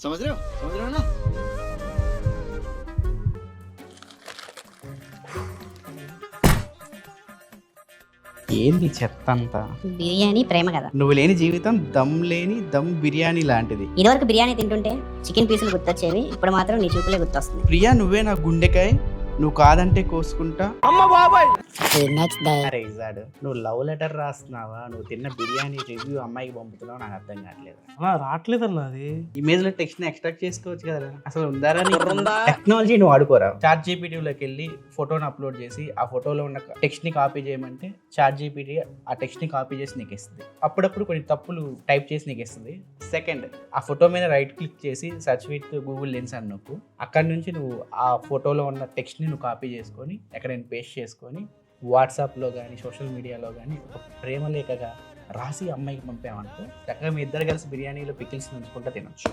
समझ रहे हो ना? ఏంది చెత్త అంతా? బిర్యానీ ప్రేమ కదా. నువ్వు లేని జీవితం దమ్ లేని దమ్ బిర్యానీ లాంటిది. ఇదివరకు బిర్యానీ తింటుంటే చికెన్ పీసులు గుర్తొచ్చేవి, ఇప్పుడు మాత్రం నీ చూపులే గుర్తొస్తుంది. ప్రియా నువ్వే నా గుండెకాయ, నువ్వు కాదంటే కోసుకుంటా. నెక్స్ట్ డే అరే ఇజాడు, నువ్వు లవ్ లెటర్ రాస్తున్నావా, నువ్వు తిన్న బిర్యానీ రివ్యూ అమ్మాయికి పంపుతున్నావు, నాకు అర్థం కావట్లేదు. అలా రావట్లేదన్న అది. ఇమేజ్ లో టెక్స్ట్ ని ఎక్స్ట్రాక్ట్ చేసుకోవచ్చు కదా. అసలు ఉందారా టెక్నాలజీ నువ్వు ఆడుకోరా? చాట్ జీపీటీలోకి వెళ్ళి ఫోటోని అప్లోడ్ చేసి ఆ ఫోటోలో ఉన్న టెక్స్ట్ ని కాపీ చేయమంటే చాట్ జీపీటీ ఆ టెక్స్ట్ ని కాపీ చేసి నీకు ఇస్తుంది. అప్పుడప్పుడు కొన్ని తప్పులు టైప్ చేసి నీకు ఇస్తుంది. సెకండ్, ఆ ఫోటో మీద రైట్ క్లిక్ చేసి సర్చ్ విత్ గూగుల్ లెన్స్ అని నొక్కు. అక్కడి నుంచి నువ్వు ఆ ఫోటోలో ఉన్న టెక్స్ట్ ని నువ్వు కాపీ చేసుకొని ఎక్కడైనా పేస్ట్ చేసుకొని వాట్సాప్లో కానీ సోషల్ మీడియాలో కానీ ఒక ప్రేమలేఖగా రాసి అమ్మాయికి పంపామనుకో, చక్కగా మీ ఇద్దరు కలిసి బిర్యానీలో పికిల్స్ ఉంచుకుంటూ తినొచ్చు.